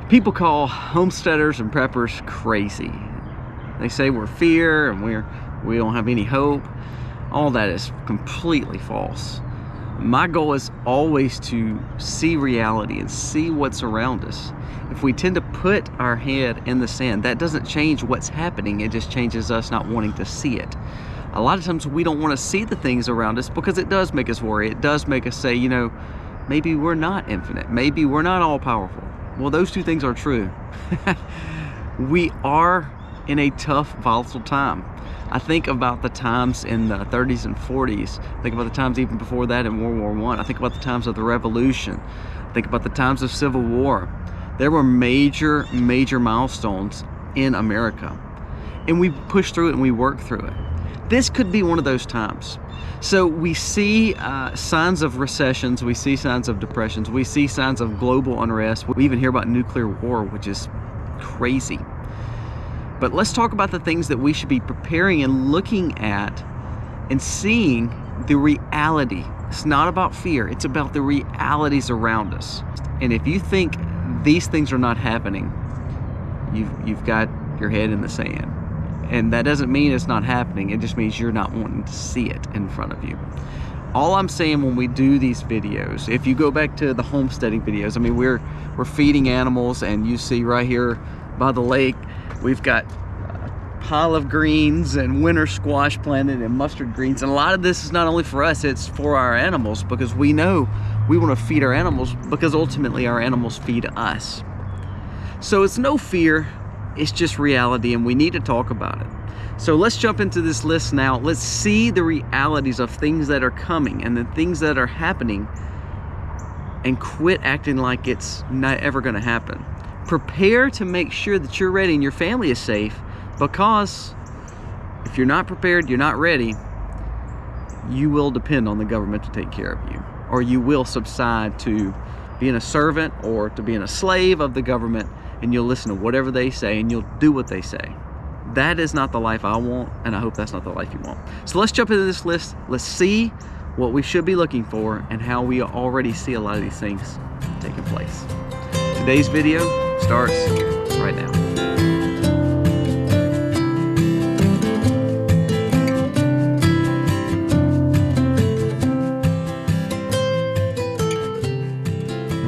People call homesteaders and preppers crazy. They say we're fear and we don't have any hope. All that is completely false. My goal is always to see reality and see what's around us. If we tend to put our head in the sand, that doesn't change what's happening. It just changes us not wanting to see it. A lot of times we don't want to see the things around us because it does make us worry. It does make us say, you know, maybe we're not infinite. Maybe we're not all powerful. Well, those two things are true. We are in a tough, volatile time. I think about the times in the 30s and 40s. I think about the times even before that in World War I. I think about the times of the Revolution. I think about the times of Civil War. There were major milestones in America. And we pushed through it and we worked through it. This could be one of those times. So we see signs of recessions, we see signs of depressions, we see signs of global unrest. We even hear about nuclear war, which is crazy. But let's talk about the things that we should be preparing and looking at and seeing the reality. It's not about fear, it's about the realities around us. And if you think these things are not happening, you've got your head in the sand. And that doesn't mean it's not happening, it just means you're not wanting to see it in front of you. All I'm saying when we do these videos, if you go back to the homesteading videos, I mean, we're feeding animals, and you see right here by the lake, we've got a pile of greens and winter squash planted and mustard greens. And a lot of this is not only for us, it's for our animals, because we know we want to feed our animals because ultimately our animals feed us. So it's no fear, it's just reality, and we need to talk about it. So let's jump into this list now. Let's see the realities of things that are coming and the things that are happening, and quit acting like it's not ever going to happen. Prepare to make sure that you're ready and your family is safe, because if you're not prepared, you're not ready, you will depend on the government to take care of you, or you will subside to being a servant or to being a slave of the government, and you'll listen to whatever they say and you'll do what they say. That is not the life I want, and I hope that's not the life you want. So let's jump into this list. Let's see what we should be looking for and how we already see a lot of these things taking place. Today's video starts right now.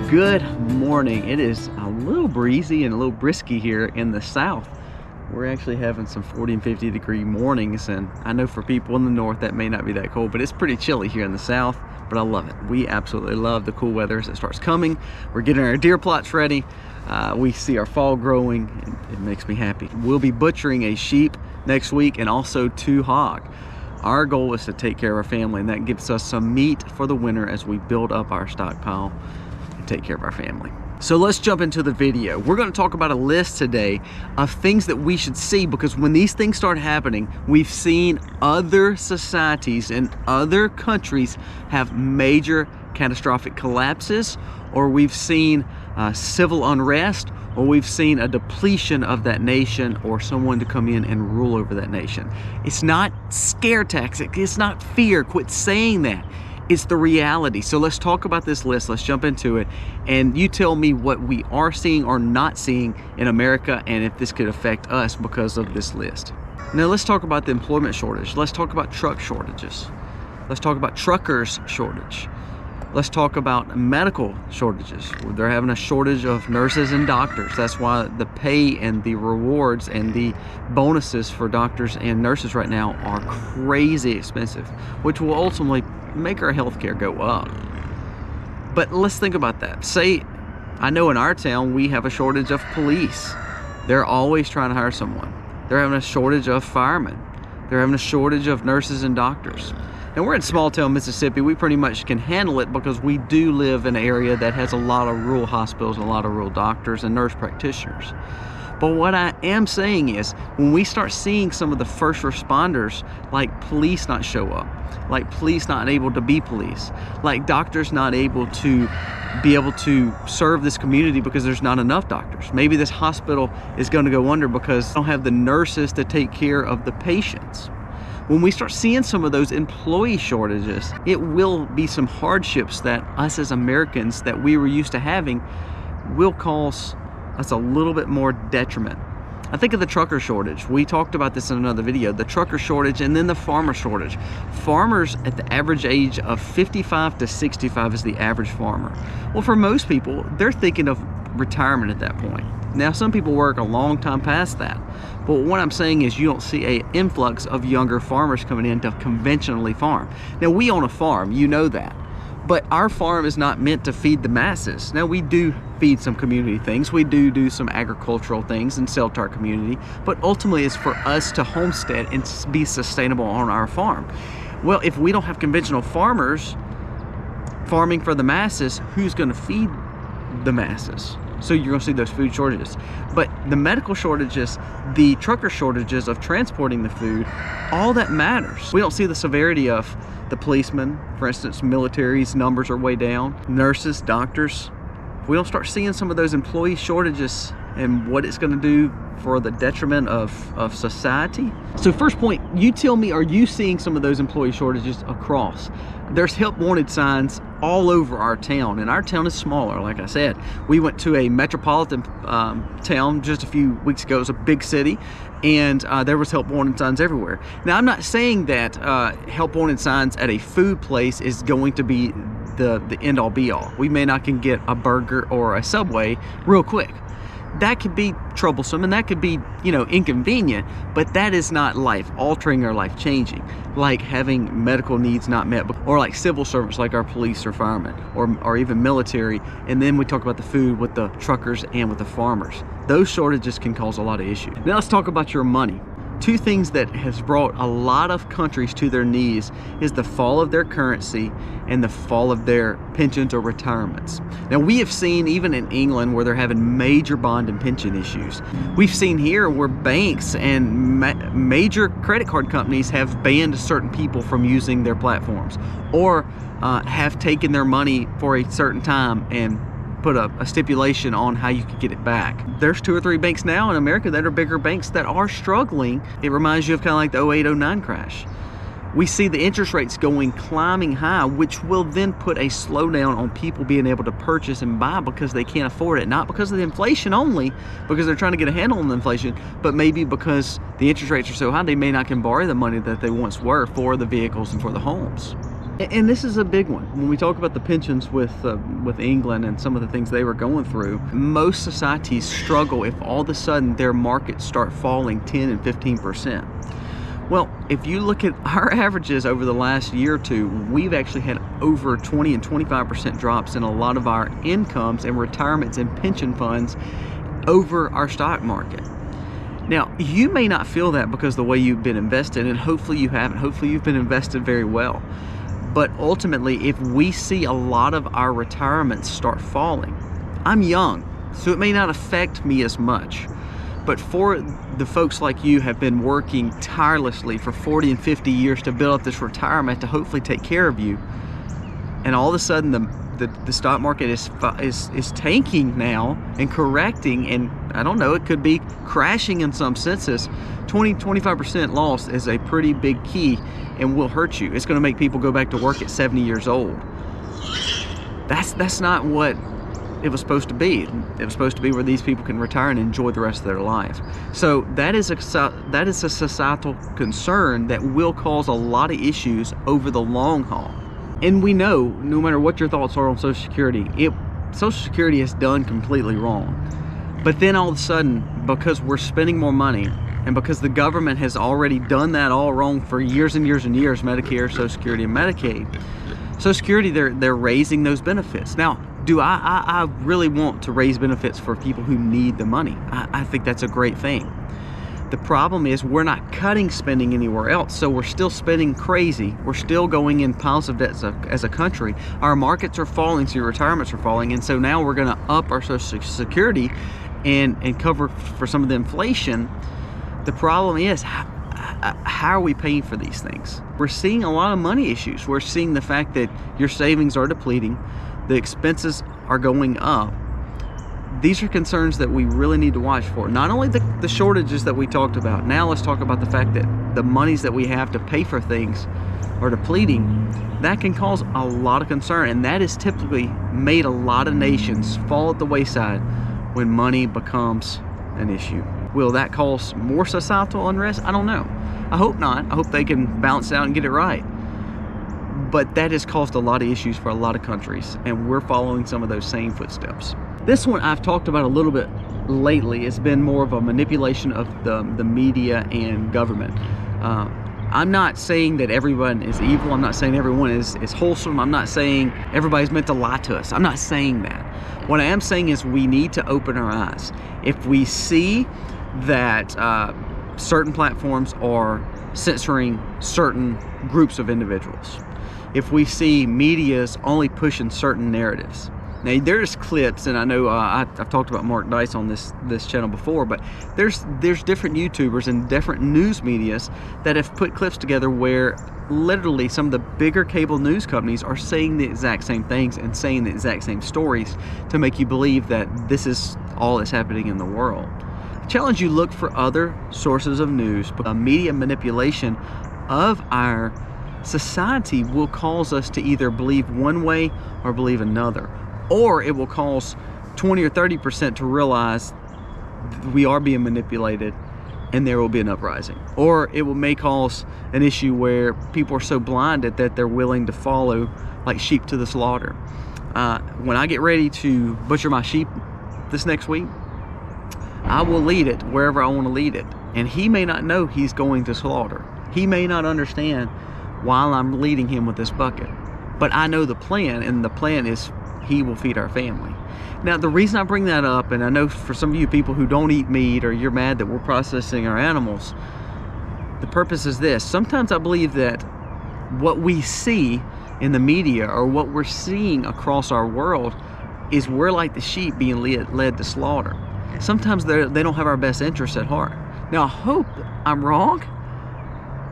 Good morning. It is a little breezy and a little brisky here in the south. We're actually having some 40 and 50 degree mornings, and I know for people in the north that may not be that cold, but it's pretty chilly here in the south. But I love it. We absolutely love the cool weather as it starts coming. We're getting our deer plots ready. We see our fall growing, and it makes me happy. We'll be butchering a sheep next week and also 2 hog. Our goal is to take care of our family, and that gives us some meat for the winter as we build up our stockpile and take care of our family. So let's jump into the video. We're going to talk about a list today of things that we should see, because when these things start happening, we've seen other societies and other countries have major catastrophic collapses, or we've seen civil unrest, or we've seen a depletion of that nation, or someone to come in and rule over that nation. It's not scare tactics, it's not fear. Quit saying that. It's the reality. So let's talk about this list. Let's jump into it, and you tell me what we are seeing or not seeing in America, and if this could affect us because of this list. Now let's talk about the employment shortage. Let's talk about truck shortages. Let's talk about truckers shortage. Let's talk about medical shortages. They're having a shortage of nurses and doctors. That's why the pay and the rewards and the bonuses for doctors and nurses right now are crazy expensive, which will ultimately make our healthcare go up. But let's think about that. Say, I know in our town we have a shortage of police. They're always trying to hire someone. They're having a shortage of firemen. They're having a shortage of nurses and doctors. And we're in small town Mississippi. We pretty much can handle it because we do live in an area that has a lot of rural hospitals, a lot of rural doctors and nurse practitioners. But what I am saying is, when we start seeing some of the first responders, like police not show up, like police not able to be police, like doctors not able to serve this community because there's not enough doctors. Maybe this hospital is going to go under because they don't have the nurses to take care of the patients. When we start seeing some of those employee shortages, it will be some hardships that us as Americans that we were used to having will cause that's a little bit more detriment. I think of the trucker shortage. We talked about this in another video. The trucker shortage and then the farmer shortage. Farmers at the average age of 55 to 65 is the average farmer. Well, for most people, they're thinking of retirement at that point. Now, some people work a long time past that. But what I'm saying is you don't see an influx of younger farmers coming in to conventionally farm. Now, we own a farm, you know that. But our farm is not meant to feed the masses. Now, we do feed some community things. We do some agricultural things and sell to our community. But ultimately, it's for us to homestead and be sustainable on our farm. Well, if we don't have conventional farmers farming for the masses, who's going to feed the masses? So you're going to see those food shortages. But the medical shortages, the trucker shortages of transporting the food, all that matters. We don't see the severity of the policemen, for instance, military's numbers are way down, nurses, doctors. We don't start seeing some of those employee shortages and what it's going to do for the detriment of society. So first point, you tell me, are you seeing some of those employee shortages across? There's help wanted signs all over our town, and our town is smaller. Like I said, we went to a metropolitan town just a few weeks ago. It was a big city, and there was help wanted signs everywhere. Now, I'm not saying that help wanted signs at a food place is going to be the end all be all. We may not can get a burger or a Subway real quick. That could be troublesome and that could be, you know, inconvenient, but that is not life altering or life changing, like having medical needs not met, or like civil servants like our police or firemen, or even military. And then we talk about the food with the truckers and with the farmers. Those shortages can cause a lot of issues. Now let's talk about your money. Two things that has brought a lot of countries to their knees is the fall of their currency and the fall of their pensions or retirements. Now, we have seen even in England where they're having major bond and pension issues. We've seen here where banks and major credit card companies have banned certain people from using their platforms, or have taken their money for a certain time and put a stipulation on how you could get it back. There's 2 or 3 banks now in America that are bigger banks that are struggling. It reminds you of kind of like the 08-09 crash. We see the interest rates climbing high, which will then put a slowdown on people being able to purchase and buy because they can't afford it. Not because of the inflation only, because they're trying to get a handle on the inflation, but maybe because the interest rates are so high they may not can borrow the money that they once were for the vehicles and for the homes. And this is a big one. When we talk about the pensions with England and some of the things they were going through, most societies struggle if all of a sudden their markets start falling 10 and 15%. Well, if you look at our averages over the last year or two, we've actually had over 20 and 25% drops in a lot of our incomes and retirements and pension funds over our stock market. Now, you may not feel that because of the way you've been invested, and hopefully you haven't. Hopefully you've been invested very well. But ultimately, if we see a lot of our retirements start falling, I'm young, so it may not affect me as much. But for the folks like you have been working tirelessly for 40 and 50 years to build up this retirement to hopefully take care of you, and all of a sudden the stock market is tanking now and correcting, and I don't know, it could be crashing in some senses. 20-25% loss is a pretty big key and will hurt you. It's going to make people go back to work at 70 years old. That's not what it was supposed to be. It was supposed to be where these people can retire and enjoy the rest of their life. So that is a societal concern that will cause a lot of issues over the long haul. And we know, no matter what your thoughts are on Social Security, Social Security is done completely wrong. But then all of a sudden, because we're spending more money, and because the government has already done that all wrong for years and years and years, Medicare, Social Security, and Medicaid, Social Security, they're raising those benefits. Now, do I really want to raise benefits for people who need the money? I think that's a great thing. The problem is we're not cutting spending anywhere else, so we're still spending crazy. We're still going in piles of debt as a country. Our markets are falling, so your retirements are falling, and so now we're going to up our Social Security and cover for some of the inflation. The problem is, how are we paying for these things? We're seeing a lot of money issues. We're seeing the fact that your savings are depleting, the expenses are going up. These are concerns that we really need to watch for. Not only the shortages that we talked about, now let's talk about the fact that the monies that we have to pay for things are depleting. That can cause a lot of concern, and that has typically made a lot of nations fall at the wayside when money becomes an issue. Will that cause more societal unrest? I don't know. I hope not. I hope they can balance it out and get it right. But that has caused a lot of issues for a lot of countries, and we're following some of those same footsteps. This one I've talked about a little bit lately. It's been more of a manipulation of the media and government. I'm not saying that everyone is evil. I'm not saying everyone is wholesome. I'm not saying everybody's meant to lie to us. I'm not saying that. What I am saying is we need to open our eyes. If we see that certain platforms are censoring certain groups of individuals, if we see media's only pushing certain narratives. Now there's clips, and I know I've talked about Mark Dice on this channel before, but there's different YouTubers and different news medias that have put clips together where literally some of the bigger cable news companies are saying the exact same things and saying the exact same stories to make you believe that this is all that's happening in the world. I challenge you, look for other sources of news. Media manipulation of our society will cause us to either believe one way or believe another, or it will cause 20 or 30% to realize we are being manipulated and there will be an uprising, or it may cause an issue where people are so blinded that they're willing to follow like sheep to the slaughter. When I get ready to butcher my sheep this next week, I will lead it wherever I want to lead it, and he may not know he's going to slaughter. He may not understand while I'm leading him with this bucket, but I know the plan, and the plan is he will feed our family. Now the reason I bring that up, and I know for some of you people who don't eat meat, or you're mad that we're processing our animals, the purpose is this. Sometimes I believe that what we see in the media, or what we're seeing across our world, is we're like the sheep being led to slaughter. Sometimes they don't have our best interests at heart. Now I hope I'm wrong,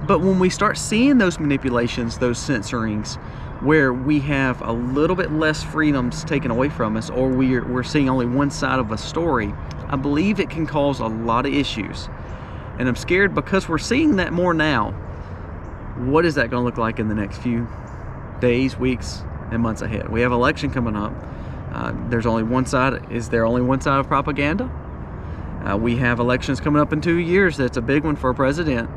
but when we start seeing those manipulations, those censorings, where we have a little bit less freedoms taken away from us, or we're seeing only one side of a story, I believe it can cause a lot of issues. And I'm scared because we're seeing that more now. What is that going to look like in the next few days, weeks, and months ahead? We have an election coming up. There's only one side. Is there only one side of propaganda? We have elections coming up in 2 years. That's a big one for a president.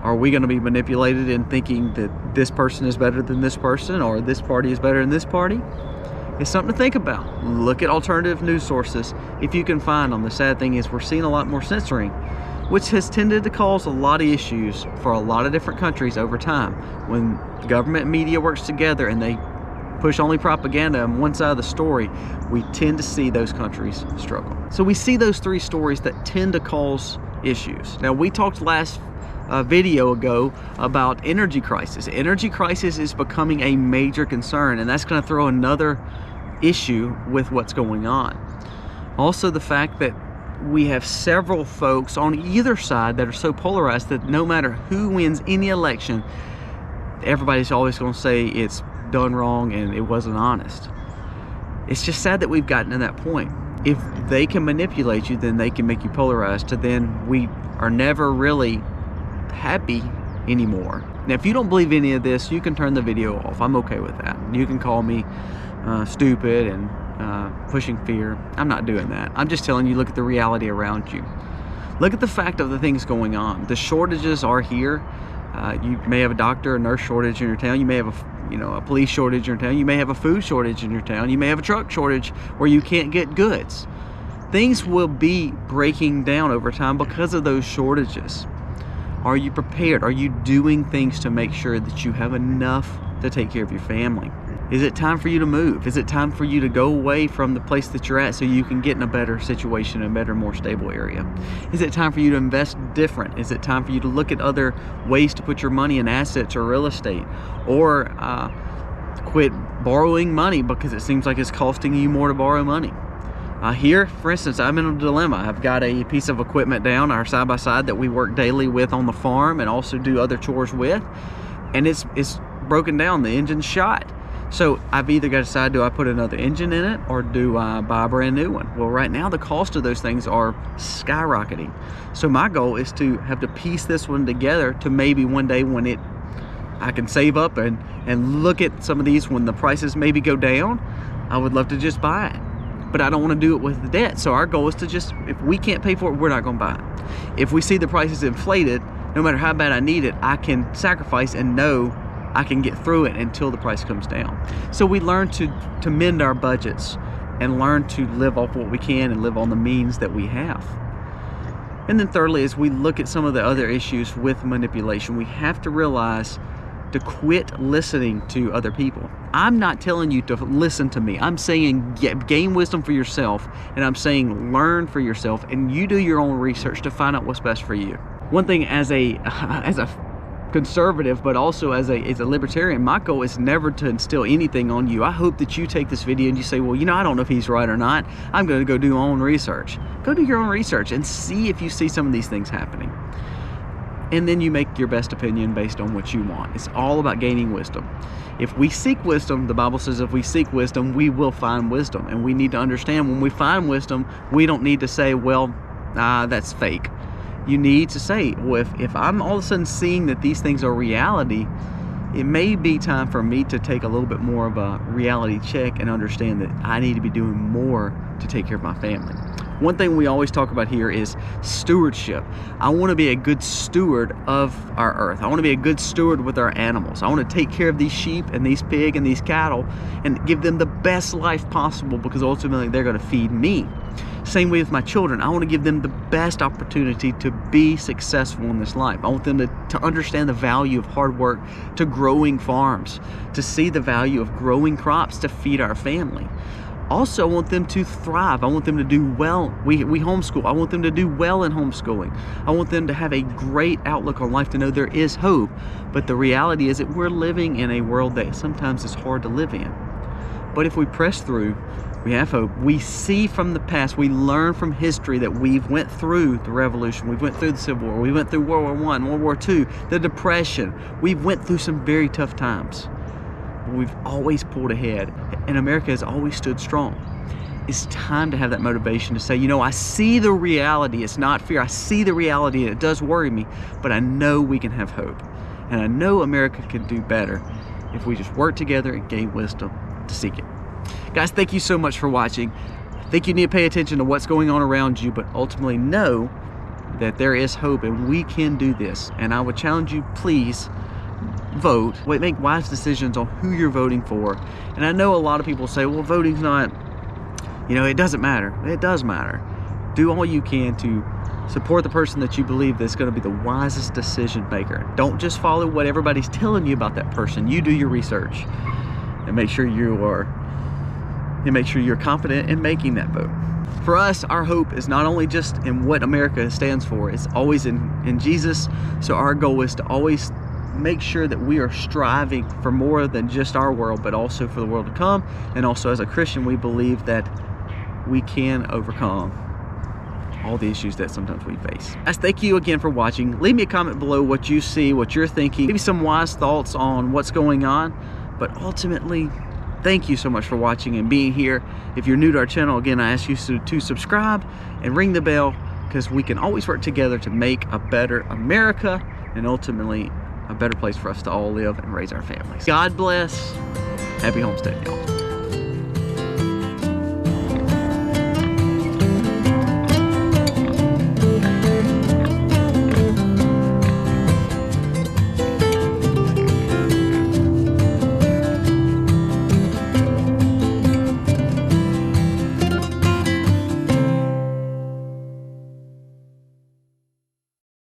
Are we going to be manipulated in thinking that this person is better than this person, or this party is better than this party? It's something to think about. Look at alternative news sources if you can find them. The sad thing is we're seeing a lot more censoring, which has tended to cause a lot of issues for a lot of different countries over time. When government and media works together and they push only propaganda on one side of the story, we tend to see those countries struggle. So we see those three stories that tend to cause issues. Now we talked last video ago about energy crisis. Energy crisis is becoming a major concern, and that's going to throw another issue with what's going on. Also, the fact that we have several folks on either side that are so polarized that no matter who wins any election, everybody's always going to say it's done wrong and it wasn't honest. It's just sad that we've gotten to that point. If they can manipulate you, then they can make you polarized, to then we are never really happy anymore. Now if you don't believe any of this, you can turn the video off. I'm okay with that. You can call me stupid and pushing fear. I'm not doing that. I'm just telling you, look at the reality around you. Look at the fact of the things going on. The shortages are here. You may have a doctor, a nurse shortage in your town. You may have a police shortage in your town. You may have a food shortage in your town. You may have a truck shortage where you can't get goods. Things will be breaking down over time because of those shortages. Are you prepared? Are you doing things to make sure that you have enough to take care of your family? Is it time for you to move? Is it time for you to go away from the place that you're at so you can get in a better situation, a better, more stable area? Is it time for you to invest different? Is it time for you to look at other ways to put your money in assets or real estate? Or quit borrowing money because it seems like it's costing you more to borrow money? Here, for instance, I'm in a dilemma. I've got a piece of equipment down, our side-by-side that we work daily with on the farm and also do other chores with, and it's broken down. The engine's shot. So I've either got to decide, do I put another engine in it or do I buy a brand new one? Well, right now the cost of those things are skyrocketing. So my goal is to have to piece this one together to maybe one day when I can save up and look at some of these when the prices maybe go down, I would love to just buy it. but I don't want to do it with the debt. So our goal is to just, if we can't pay for it, we're not going to buy it. If we see the prices inflated, no matter how bad I need it, I can sacrifice and know I can get through it until the price comes down. So we learn to mend our budgets and learn to live off what we can and live on the means that we have. And then thirdly, as we look at some of the other issues with manipulation, we have to realize to quit listening to other people. I'm not telling you to listen to me. I'm saying gain wisdom for yourself, and I'm saying learn for yourself, and you do your own research to find out what's best for you. One thing as a conservative, but also as a libertarian, my goal is never to instill anything on you. I hope that you take this video and you say, well, you know, I don't know if he's right or not. I'm going to go do my own research. Go do your own research and see if you see some of these things happening. And then you make your best opinion based on what you want. It's all about gaining wisdom. If we seek wisdom, the Bible says if we seek wisdom, we will find wisdom. And we need to understand when we find wisdom, we don't need to say, well, that's fake. You need to say, well, if I'm all of a sudden seeing that these things are reality, it may be time for me to take a little bit more of a reality check and understand that I need to be doing more to take care of my family. One thing we always talk about here is stewardship. I want to be a good steward of our earth. I want to be a good steward with our animals. I want to take care of these sheep and these pigs and these cattle and give them the best life possible, because ultimately they're going to feed me. Same way with my children. I want to give them the best opportunity to be successful in this life. I want them to understand the value of hard work, to growing farms, to see the value of growing crops to feed our family. Also, I want them to thrive. I want them to do well. We homeschool. I want them to do well in homeschooling. I want them to have a great outlook on life, to know there is hope. But the reality is that we're living in a world that sometimes is hard to live in. But if we press through, we have hope. We see from the past, we learn from history that we've went through the revolution, we've went through the Civil War, we went through World War I, World War II, the Depression. We've went through some very tough times. But we've always pulled ahead, and America has always stood strong. It's time to have that motivation to say, you know, I see the reality. It's not fear. I see the reality, and it does worry me, but I know we can have hope. And I know America can do better if we just work together and gain wisdom to seek it. Guys, thank you so much for watching. I think you need to pay attention to what's going on around you, but ultimately know that there is hope and we can do this. And I would challenge you, please vote. Make wise decisions on who you're voting for. And I know a lot of people say, well, voting's not, you know, it doesn't matter. It does matter. Do all you can to support the person that you believe that's going to be the wisest decision maker. Don't just follow what everybody's telling you about that person. You do your research and make sure you're confident in making that vote. For us, our hope is not only just in what America stands for, it's always in Jesus. So our goal is to always make sure that we are striving for more than just our world, but also for the world to come. And also, as a Christian, we believe that we can overcome all the issues that sometimes we face. Guys, thank you again for watching. Leave me a comment below what you see, what you're thinking, maybe some wise thoughts on what's going on. But ultimately, thank you so much for watching and being here. If you're new to our channel, again, I ask you to subscribe and ring the bell, because we can always work together to make a better America and ultimately a better place for us to all live and raise our families. God bless. Happy homesteading, y'all.